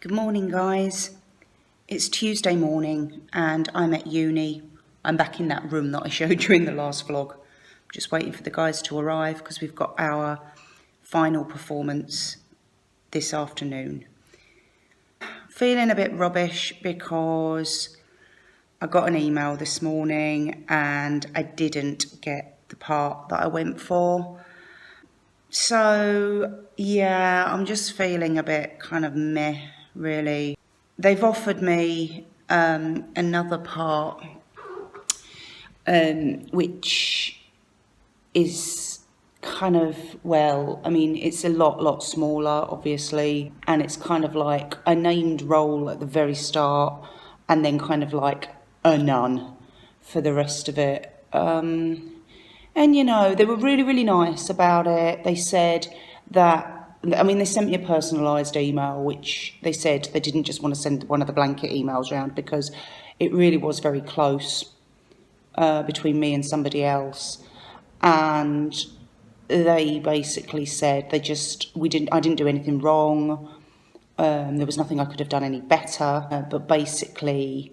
Good morning, guys. It's Tuesday morning and I'm at uni. I'm back in that room that I showed you in the last vlog. I'm just waiting for the guys to arrive because we've got our final performance this afternoon. Feeling a bit rubbish because I got an email this morning and I didn't get the part that I went for. So yeah, I'm just feeling a bit kind of meh, really. They've offered me another part, which is kind of, well, I mean, it's a lot smaller, obviously, and it's kind of like a named role at the very start and then kind of like a none for the rest of it. And, you know, they were really nice about it. They said that, I mean, they sent me a personalised email, which they said they didn't just want to send one of the blanket emails around because it really was very close between me and somebody else. And they basically said I didn't do anything wrong. There was nothing I could have done any better. But basically,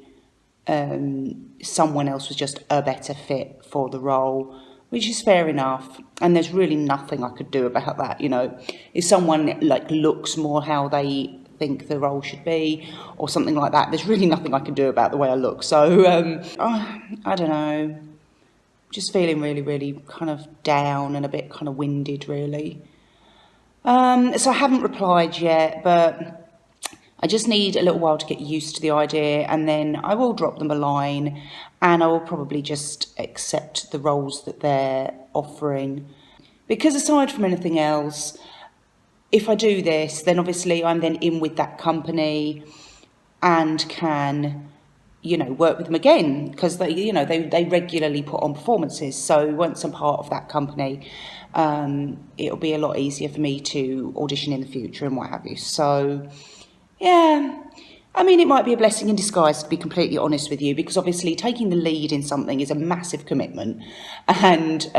someone else was just a better fit for the role, which is fair enough. And there's really nothing I could do about that, you know. If someone like looks more how they think the role should be or something like that, there's really nothing I can do about the way I look. So I don't know, just feeling really kind of down and a bit kind of winded, really. So I haven't replied yet, but I just need a little while to get used to the idea, and then I will drop them a line and I will probably just accept the roles that they're offering. Because aside from anything else, if I do this, then obviously I'm then in with that company and can, you know, work with them again, because they, you know, they regularly put on performances. So once I'm part of that company, it'll be a lot easier for me to audition in the future and what have you. So yeah, I mean, it might be a blessing in disguise, to be completely honest with you, because obviously taking the lead in something is a massive commitment, and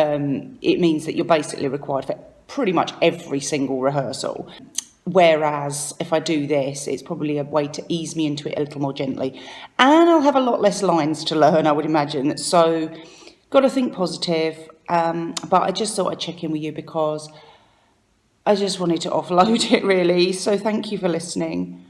it means that you're basically required for pretty much every single rehearsal. Whereas if I do this, it's probably a way to ease me into it a little more gently, and I'll have a lot less lines to learn, I would imagine. So got to think positive, but I just thought I'd check in with you because I just wanted to offload it, really. So thank you for listening.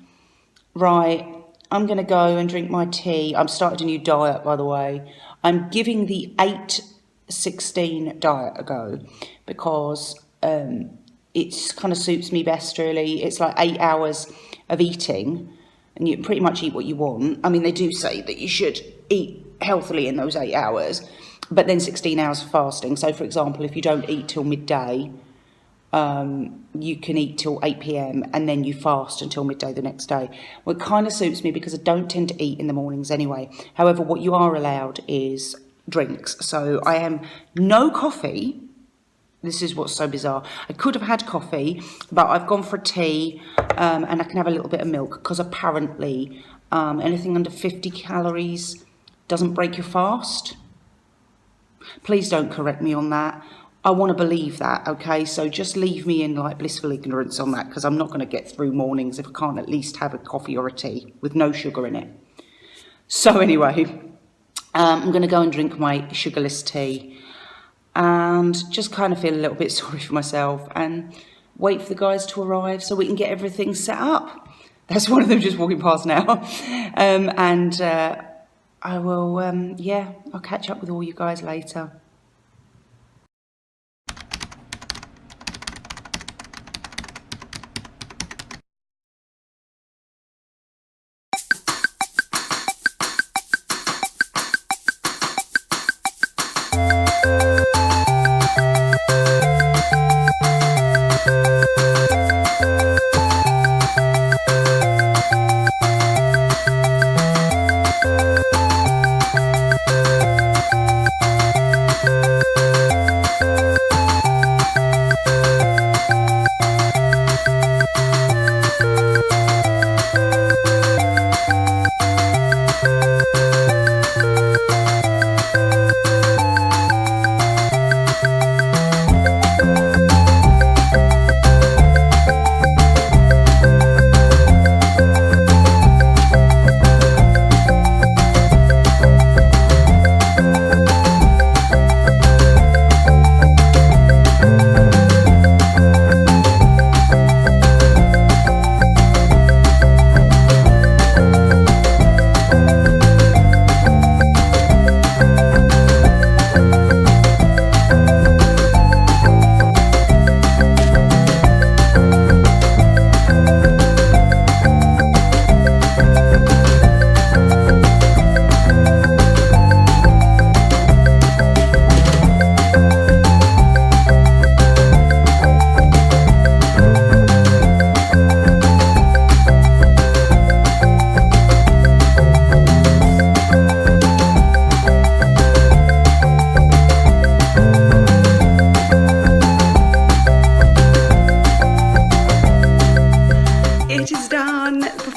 Right, I'm going to go and drink my tea. I've started a new diet, by the way. I'm giving the 8-16 diet a go because it kind of suits me best, really. It's like 8 hours of eating and you pretty much eat what you want. I mean, they do say that you should eat healthily in those 8 hours, but then 16 hours of fasting. So, for example, if you don't eat till midday, you can eat till 8 p.m. and then you fast until midday the next day. Well, it kind of suits me because I don't tend to eat in the mornings anyway. However, what you are allowed is drinks. So I am no coffee. This is what's so bizarre. I could have had coffee, but I've gone for a tea, and I can have a little bit of milk because apparently anything under 50 calories doesn't break your fast. Please don't correct me on that. I want to believe that, okay? So just leave me in like blissful ignorance on that, because I'm not going to get through mornings if I can't at least have a coffee or a tea with no sugar in it. So anyway, I'm going to go and drink my sugarless tea and just kind of feel a little bit sorry for myself and wait for the guys to arrive so we can get everything set up. That's one of them just walking past now. I will, yeah, I'll catch up with all you guys later.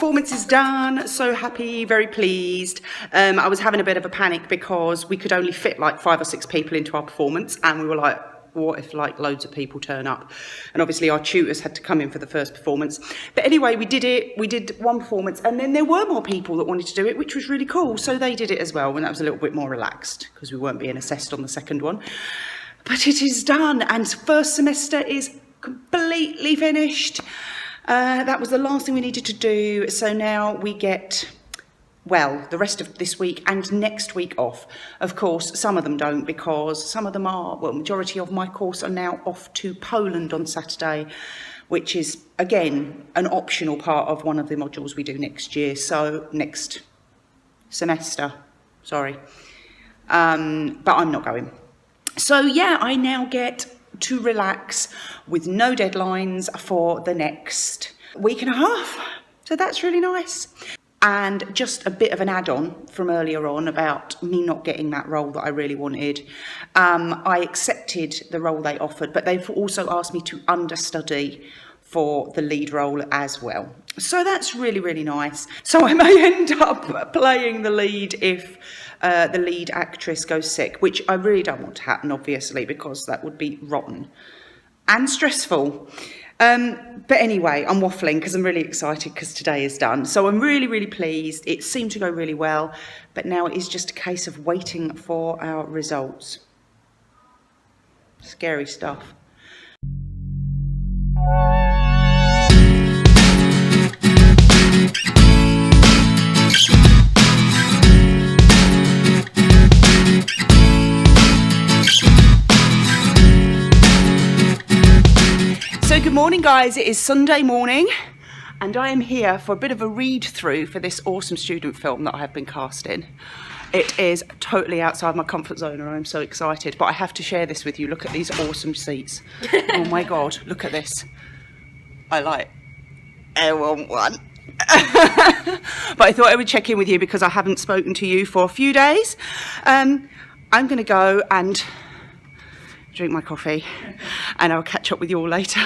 performance is done. So happy, very pleased. I was having a bit of a panic because we could only fit like 5 or 6 people into our performance, and we were like, what if like loads of people turn up? And obviously our tutors had to come in for the first performance. But anyway, we did it. We did one performance, and then there were more people that wanted to do it, which was really cool. So they did it as well, and that was a little bit more relaxed because we weren't being assessed on the second one. But it is done, and first semester is completely finished. That was the last thing we needed to do. So now we get, well, the rest of this week and next week off. Of course, some of them don't, because some of them are, well, majority of my course are now off to Poland on Saturday, which is, again, an optional part of one of the modules we do next year. So next semester, sorry. But I'm not going. So yeah, I now get to relax with no deadlines for the next week and a half. So that's really nice. And just a bit of an add-on from earlier on about me not getting that role that I really wanted. I accepted the role they offered, but they've also asked me to understudy for the lead role as well. So that's really, really nice. So I may end up playing the lead if the lead actress goes sick, which I really don't want to happen, obviously, because that would be rotten and stressful. But anyway, I'm waffling because I'm really excited because today is done. So I'm really, really pleased. It seemed to go really well, but now it is just a case of waiting for our results. Scary stuff. So good morning, guys. It is Sunday morning and I am here for a bit of a read through for this awesome student film that I have been cast in. It is totally outside my comfort zone and I'm so excited, but I have to share this with you. Look at these awesome seats. Oh my God, look at this. I want one. But I thought I would check in with you because I haven't spoken to you for a few days. I'm going to go and drink my coffee and I'll catch up with you all later.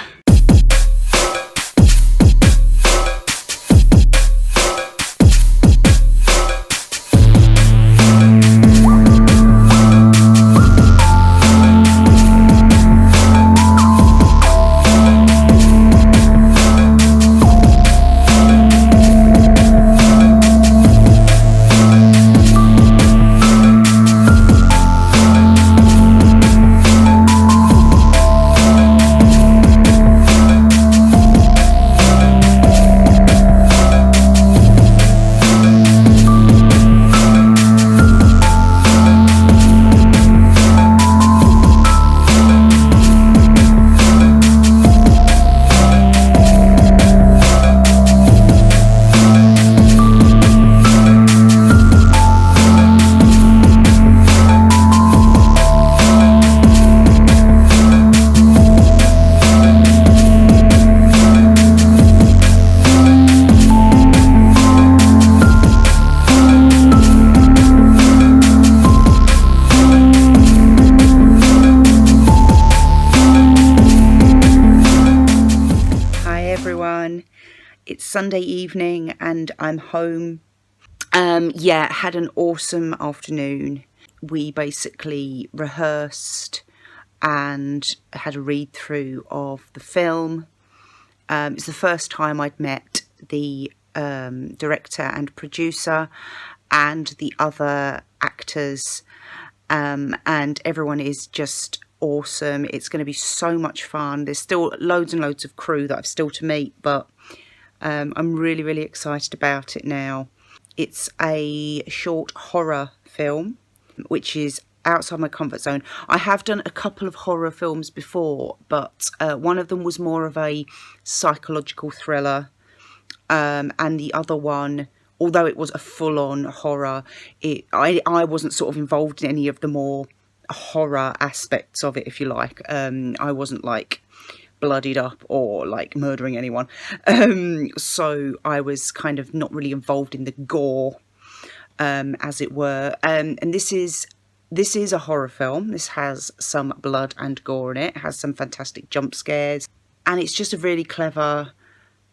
It's Sunday evening and I'm home. Yeah, had an awesome afternoon. We basically rehearsed and had a read through of the film. It's the first time I'd met the director and producer and the other actors, and everyone is just awesome. It's going to be so much fun. There's still loads and loads of crew that I've still to meet, but I'm really, really excited about it now. It's a short horror film, which is outside my comfort zone. I have done a couple of horror films before, but one of them was more of a psychological thriller, and the other one, although it was a full-on horror, I wasn't sort of involved in any of the more horror aspects of it, if you like. I wasn't like bloodied up or like murdering anyone, so I was kind of not really involved in the gore, as it were. And this is a horror film. This has some blood and gore in it. It has some fantastic jump scares, and it's just a really clever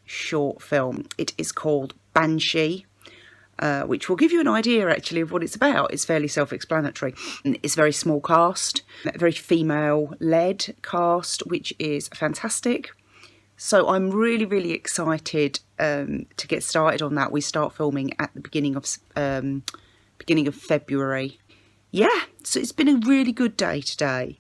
short film. It is called Banshee, which will give you an idea actually of what it's about. It's fairly self-explanatory. It's a very small cast, a very female-led cast, which is fantastic. So I'm really, really excited to get started on that. We start filming at the beginning of February. Yeah, so it's been a really good day today.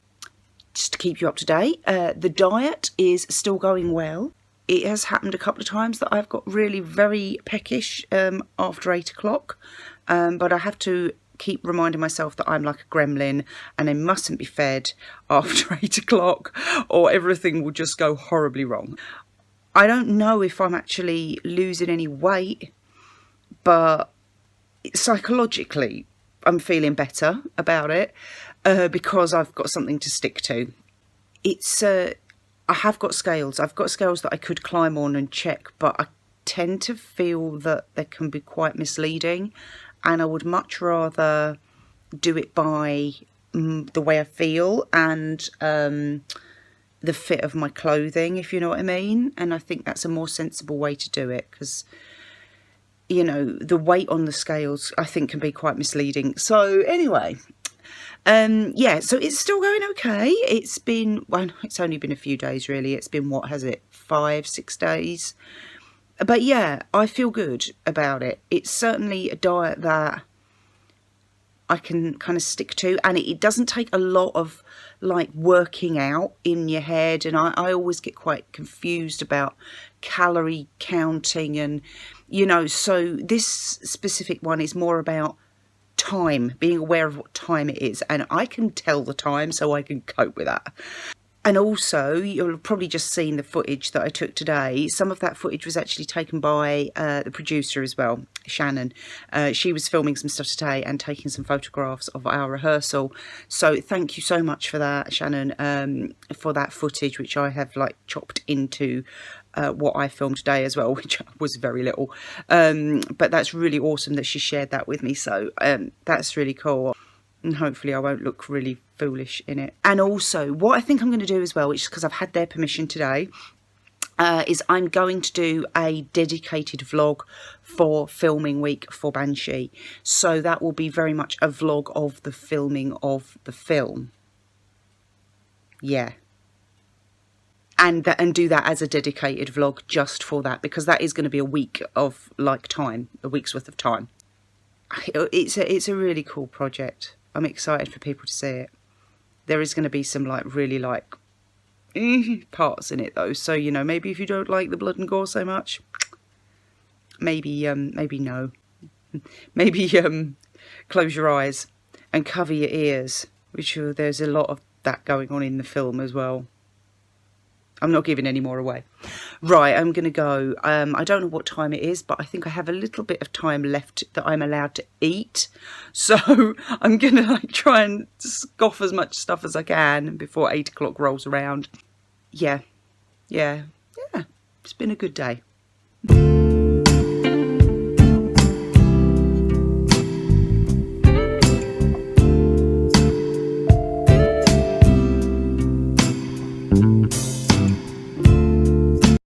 Just to keep you up to date, the diet is still going well. It has happened a couple of times that I've got really very peckish after 8 o'clock, but I have to keep reminding myself that I'm like a gremlin and I mustn't be fed after 8 o'clock or everything will just go horribly wrong. I don't know if I'm actually losing any weight, but psychologically I'm feeling better about it because I've got something to stick to. It's I have got scales. I've got scales that I could climb on and check, but I tend to feel that they can be quite misleading, and I would much rather do it by the way I feel and the fit of my clothing, if you know what I mean. And I think that's a more sensible way to do it, because you know, the weight on the scales I think can be quite misleading. So anyway, yeah, so it's still going okay. It's been, well, it's only been a few days really. It's been, what has it, 5-6 days? But yeah, I feel good about it. It's certainly a diet that I can kind of stick to, and it doesn't take a lot of like working out in your head. And I always get quite confused about calorie counting, and you know, so this specific one is more about time, being aware of what time it is, and I can tell the time so I can cope with that. And also, you'll have probably just seen the footage that I took today. Some of that footage was actually taken by the producer as well, Shannon. She was filming some stuff today and taking some photographs of our rehearsal. So thank you so much for that, Shannon, for that footage, which I have like chopped into what I filmed today as well, which was very little. But that's really awesome that she shared that with me. So that's really cool. And hopefully I won't look really foolish in it. And also, what I think I'm going to do as well, which is because I've had their permission today, is I'm going to do a dedicated vlog for filming week for Banshee. So that will be very much a vlog of the filming of the film. Yeah. And do that as a dedicated vlog just for that, because that is going to be a week of like time, a week's worth of time. It's a really cool project. I'm excited for people to see it. There is going to be some like really like parts in it though, so you know, maybe if you don't like the blood and gore so much, maybe no, maybe close your eyes and cover your ears, which there's a lot of that going on in the film as well. I'm not giving any more away. Right, I'm going to go. I don't know what time it is, but I think I have a little bit of time left that I'm allowed to eat. So I'm going to like try and scoff as much stuff as I can before 8 o'clock rolls around. Yeah. It's been a good day.